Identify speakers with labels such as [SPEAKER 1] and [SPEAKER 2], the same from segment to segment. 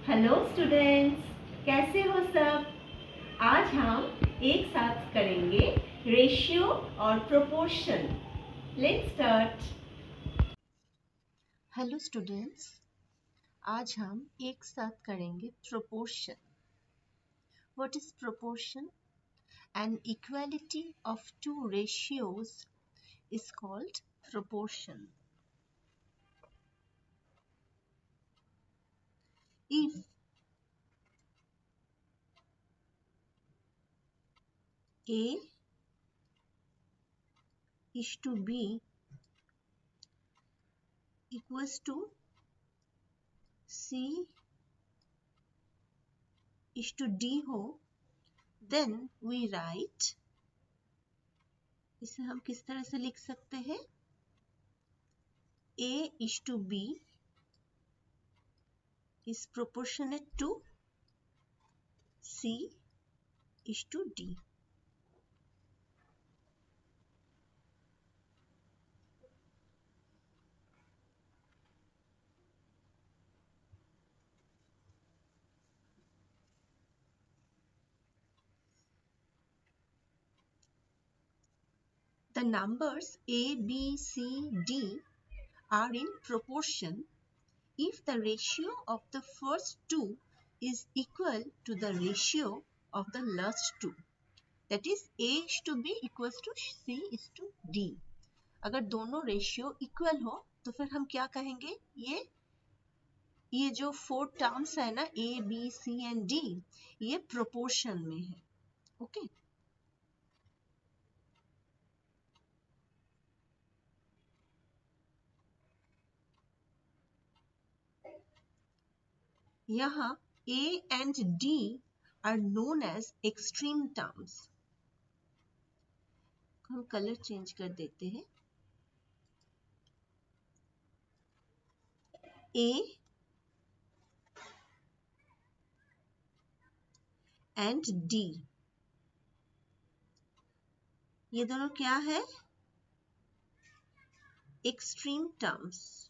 [SPEAKER 1] Hello students, कैसे हो सब। आज हम एक साथ करेंगे रेशियो और proportion. Let's start.
[SPEAKER 2] Hello students, आज हम एक साथ करेंगे proportion. What is proportion? An equality of two ratios is called proportion. If A is to B equals to C is to D हो, then we write, इसे हम किस तरह से लिख सकते हैं? A is to B is proportionate to C is to D. The numbers A, B, C, D are in proportion if the ratio of the first two is equal to the ratio of the last two. That is A is to B equals to C is to D. अगर दोनों ratio equal हो तो फिर हम क्या कहेंगे? ये जो 4 टर्म्स है ना, A, B, C and D, ये प्रोपोर्शन में है. ओके. यहाँ A and D are known as extreme terms. हम कलर चेंज कर देते हैं. A and D, ये दोनों क्या है? Extreme terms.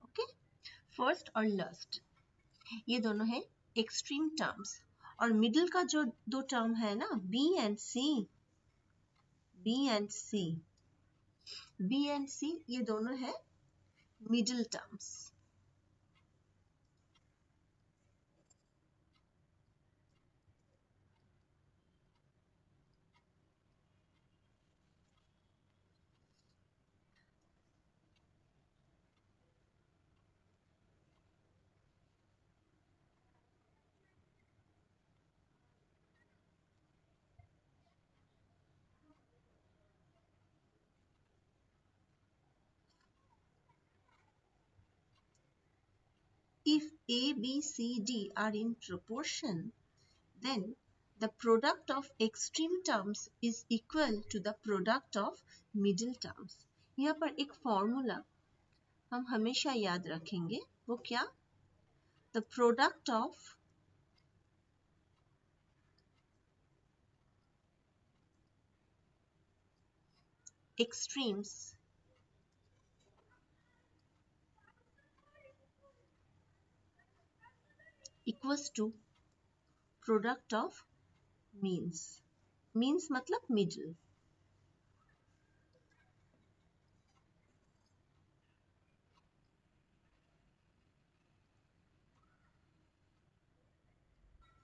[SPEAKER 2] ओके. फर्स्ट और लास्ट, ये दोनों है एक्सट्रीम टर्म्स. और मिडिल का जो दो टर्म है ना, B and C, ये दोनों है middle terms. If A, B, C, D are in proportion, then the product of extreme terms is equal to the product of middle terms. यहाँ पर एक फॉर्मूला हम हमेशा याद रखेंगे. वो क्या? The product of extremes equals to product of means. means मतलब middle.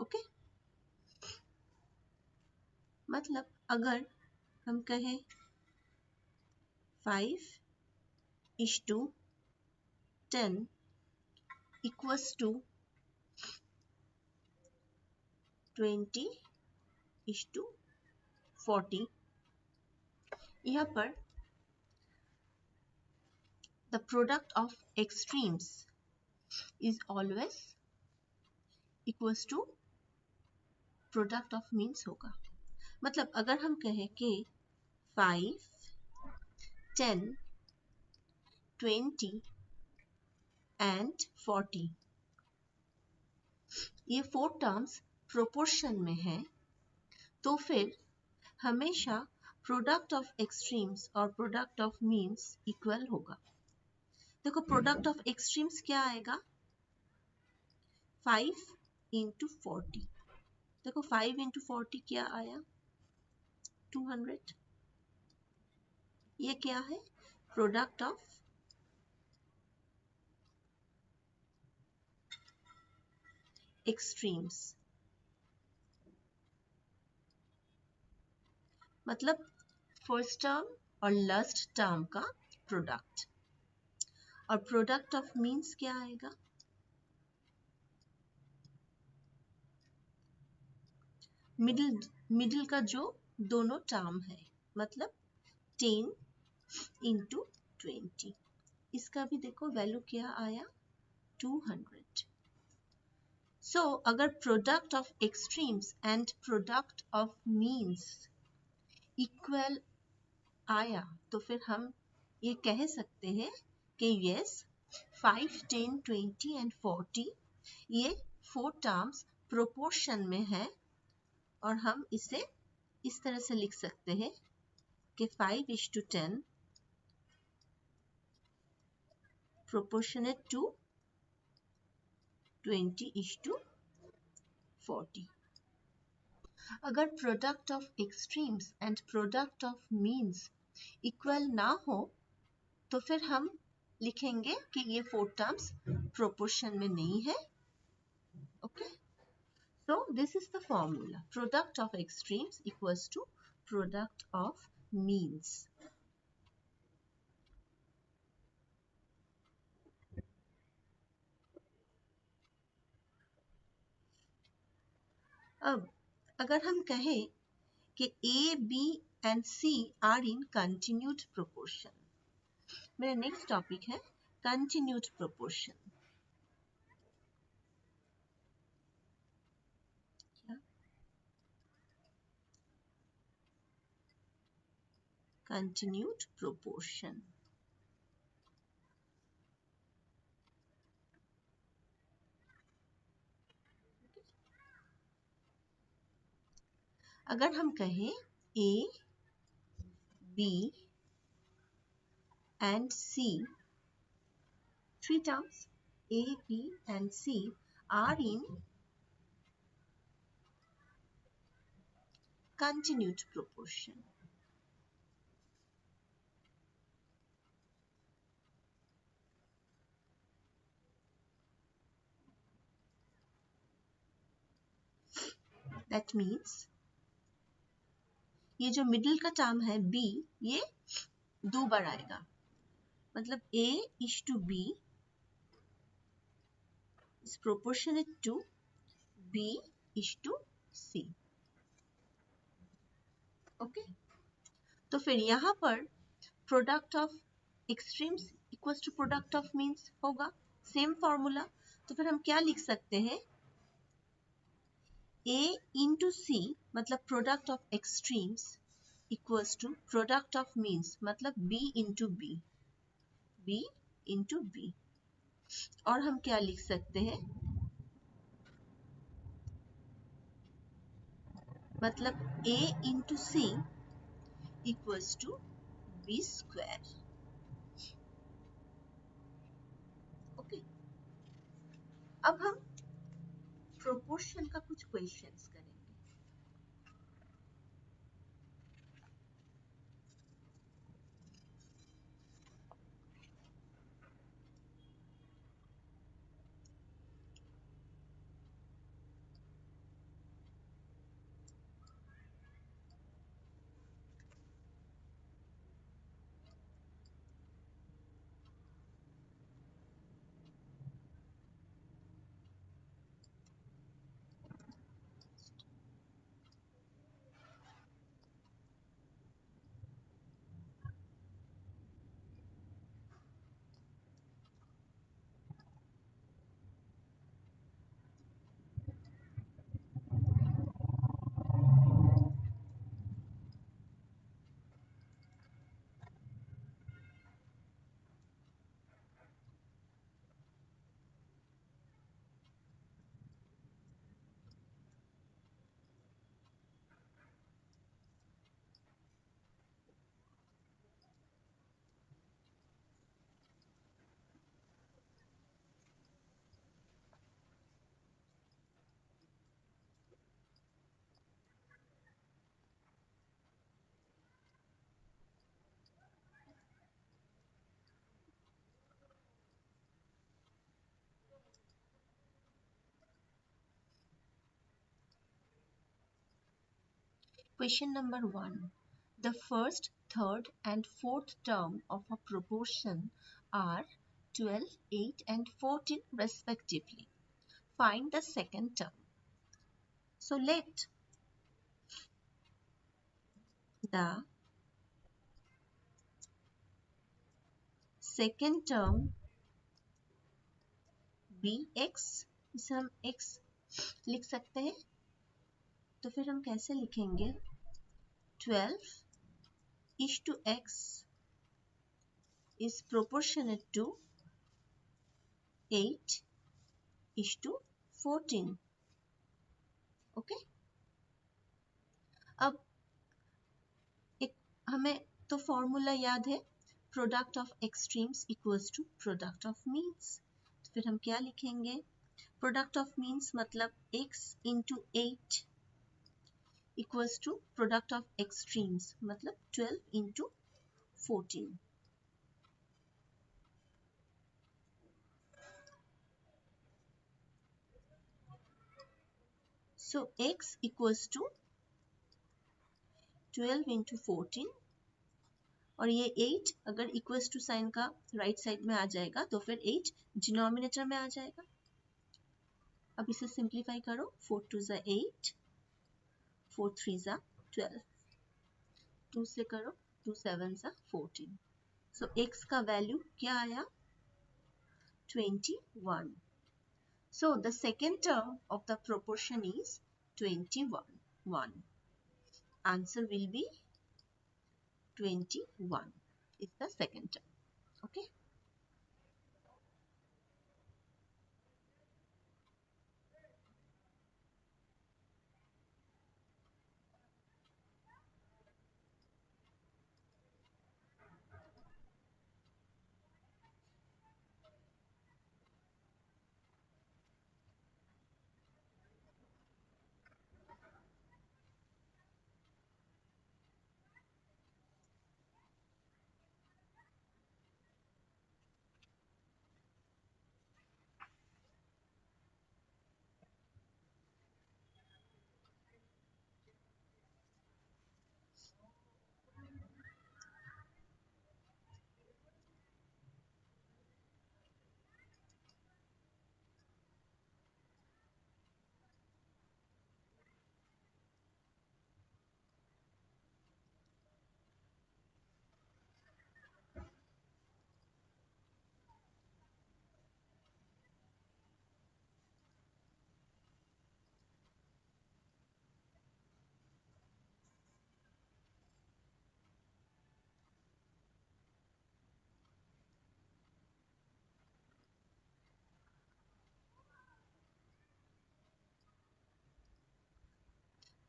[SPEAKER 2] ओके. मतलब अगर हम कहें 5:10 equals to 20:40, यहाँ पर the product of extremes is always equals to product of means होगा. मतलब अगर हम कहें कि 5, 10, 20 and 40, ये 4 टर्म्स प्रोपोर्शन में है, तो फिर हमेशा प्रोडक्ट ऑफ एक्सट्रीम्स और प्रोडक्ट ऑफ मीन्स इक्वल होगा। देखो प्रोडक्ट ऑफ एक्सट्रीम्स क्या आएगा, 5 इंटू 40। देखो 5 इंटू 40 क्या आया, 200। ये क्या है, प्रोडक्ट ऑफ एक्सट्रीम्स, मतलब फर्स्ट टर्म और लास्ट टर्म का प्रोडक्ट। और प्रोडक्ट ऑफ मीन्स क्या आएगा, मिडिल का जो दोनों टर्म है, मतलब 10 इंटू 20। इसका भी देखो वैल्यू क्या आया, 200। सो अगर product of extremes and product of means equal आया तो फिर हम ये कह सकते हैं कि यस 5, 10, 20 एंड 40 ये 4 टर्म्स प्रोपोर्शन में है। और हम इसे इस तरह से लिख सकते हैं कि 5:10 proportionate to 20:40। अगर product of extremes and product of means equal ना हो तो फिर हम लिखेंगे कि ये 4 टर्म्स प्रोपोर्शन में नहीं है। Okay, so this is the formula, product of extremes equals to product of means। अब अगर हम कहें कि A, B and C are in continued proportion, मेरा नेक्स्ट टॉपिक है continued proportion। continued proportion, अगर हम कहें A, B and C, 3 terms A, B and C are in continued proportion, that means ये जो मिडिल का टर्म है B, ये 2 बार आएगा, मतलब A is to B is proportionate to B is to C। Okay, तो फिर यहाँ पर product of extremes equals to product of means होगा, सेम फॉर्मूला। तो फिर हम क्या लिख सकते हैं, A इंटू C मतलब product of extremes equals to product of means मतलब B into B, B into B। और हम क्या लिख सकते हैं, मतलब A into C equals to B square. Okay, अब हम प्रोपोर्शन का कुछ क्वेश्चंस करेंगे। Question number 1. The first, third and fourth term of a proportion are 12, 8 and 14 respectively. Find the second term. So let the second term be x. इसे हम x लिख सकते हैं, तो फिर हम कैसे लिखेंगे? 12 is to x is proportionate to 8 is to 14. Okay, अब एक हमें तो फॉर्मूला याद है, product of extremes equals to product of means. तो फिर हम क्या लिखेंगे? प्रोडक्ट ऑफ मीन्स मतलब x into 8 equals to product of extremes मतलब 12 into 14. So x equals to 12 into 14 और ये 8 अगर इक्वल्स टू साइन का राइट साइड में आ जाएगा तो फिर 8 डिनोमिनेटर में आ जाएगा. अब इसे सिंप्लीफाई करो. 4 2 ज़ा 8, 4 3 ज़ा 12, 2 से करो 2 7 ज़ा 14. सो x का वैल्यू क्या आया? 21. So the second term of the proportion is 21. Answer will be 21 is the second term. Okay.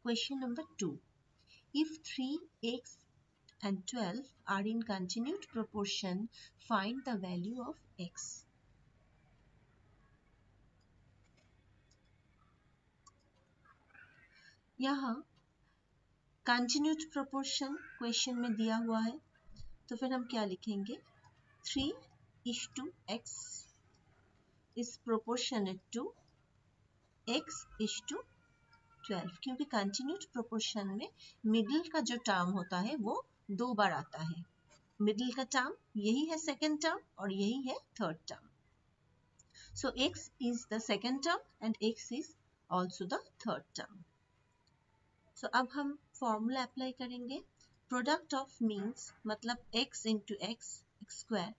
[SPEAKER 2] Question number 2. If 3x and 12 are in continued proportion, find the value of x. यहाँ continued proportion question में दिया हुआ है, तो फिर हम क्या लिखेंगे? 3:x is proportionate to x is to 12, क्योंकि कंटिन्यूड प्रोपोर्शन में मिडिल का जो टर्म होता है वो 2 बार आता है. मिडिल का टर्म यही है सेकेंड टर्म और यही है third term. So x is the second term and x is also the third term. So अब हम फॉर्मूला अप्लाई करेंगे. प्रोडक्ट ऑफ मीन्स मतलब x into x square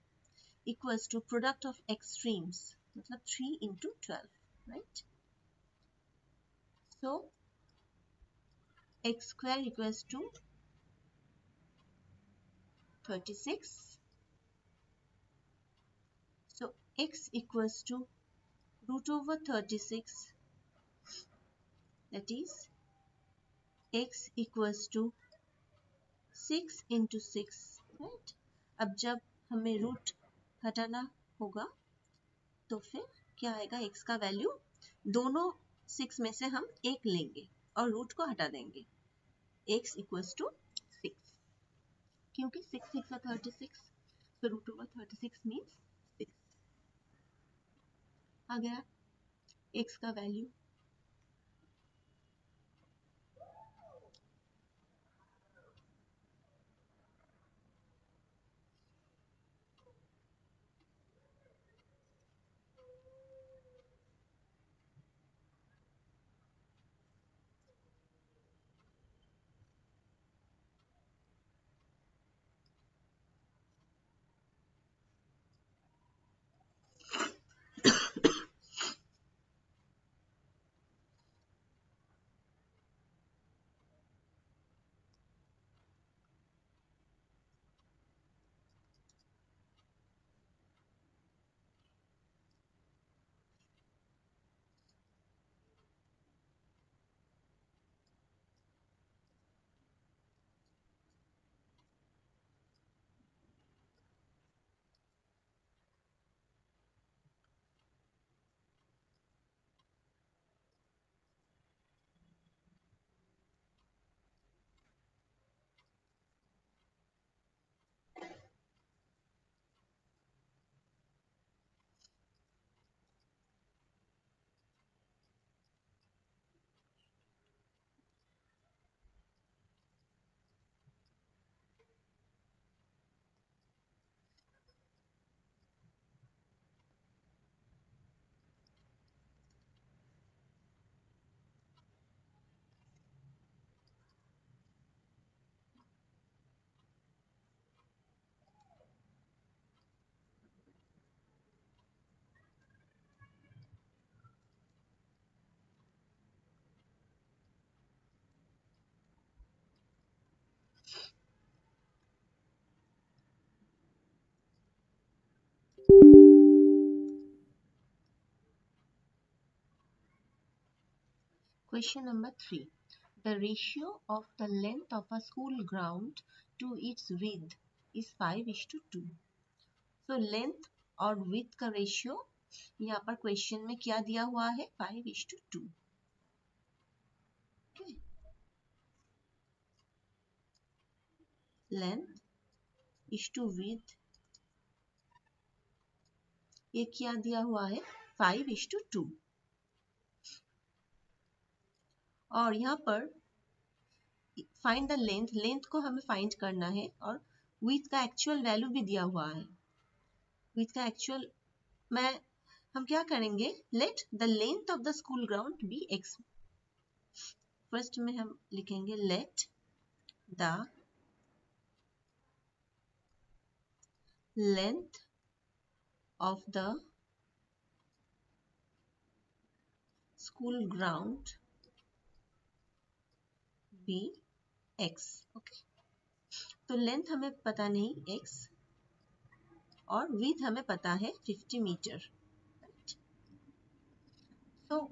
[SPEAKER 2] equals to product of extremes मतलब 3 into 12, right? So x square equals to 36. So x equals to root over 36, that is x equals to 6 into 6, right? अब जब हमें root हटाना होगा तो फिर क्या आएगा? x का वैल्यू दोनों 6 में से हम एक लेंगे और रूट को हटा देंगे. x equals to 6, क्योंकि 6 6 are 36, so root over 36 means 6. आ गया x का value. Question number 3. The ratio of the length of a school ground to its width is 5:2. So length और width का रेशियो यहाँ पर क्वेश्चन में क्या दिया हुआ है? 5:2. Okay. Length is to width, ये क्या दिया हुआ है? 5:2. और यहाँ पर फाइंड द लेंथ, लेंथ को हमें फाइंड करना है और विथ का एक्चुअल वैल्यू भी दिया हुआ है. विथ का एक्चुअल हम क्या करेंगे? Let the length of the school ground be x. First में हम लिखेंगे let the length of the school ground be x. Okay, तो लेंथ हमें पता नहीं x और विथ हमें पता है 50 मीटर. तो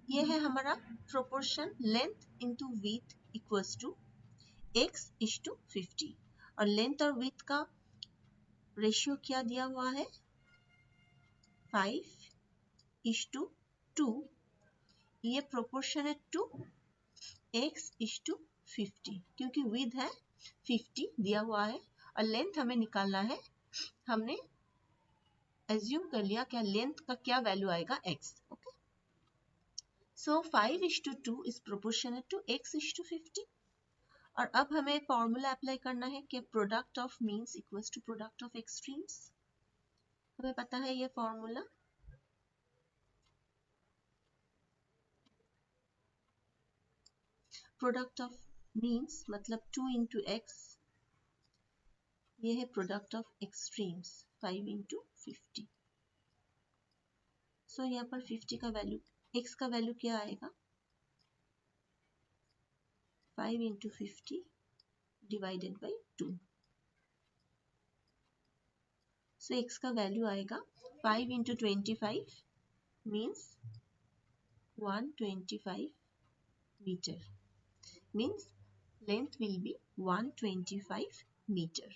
[SPEAKER 2] ये है हमारा proportion length into with equals to x is to 50. और लेंथ और विथ का रेशियो क्या दिया हुआ है? 5:2. ये प्रोपोर्शन है टू x इज टू 50, क्योंकि विथ है 50 दिया हुआ है और लेंथ हमें निकालना है. हमने एज्यूम कर लिया क्या लेंथ का क्या वैल्यू आएगा? x. Okay, so 5:2 is proportional to x is to 50. और अब हमें फॉर्मूला अप्लाई करना है कि product of means equals to product of extremes. हमें पता है ये फॉर्मूला. प्रोडक्ट ऑफ मीन्स मतलब 2 इंटू एक्स, ये है प्रोडक्ट ऑफ एक्सट्रीम्स 5:50. सो यहाँ पर 50 का वैल्यू, x का वैल्यू क्या आएगा? 5:50 डिवाइडेड बाई 2. सो x का वैल्यू आएगा 5:25 means 125 metre. Means length will be 125 metre.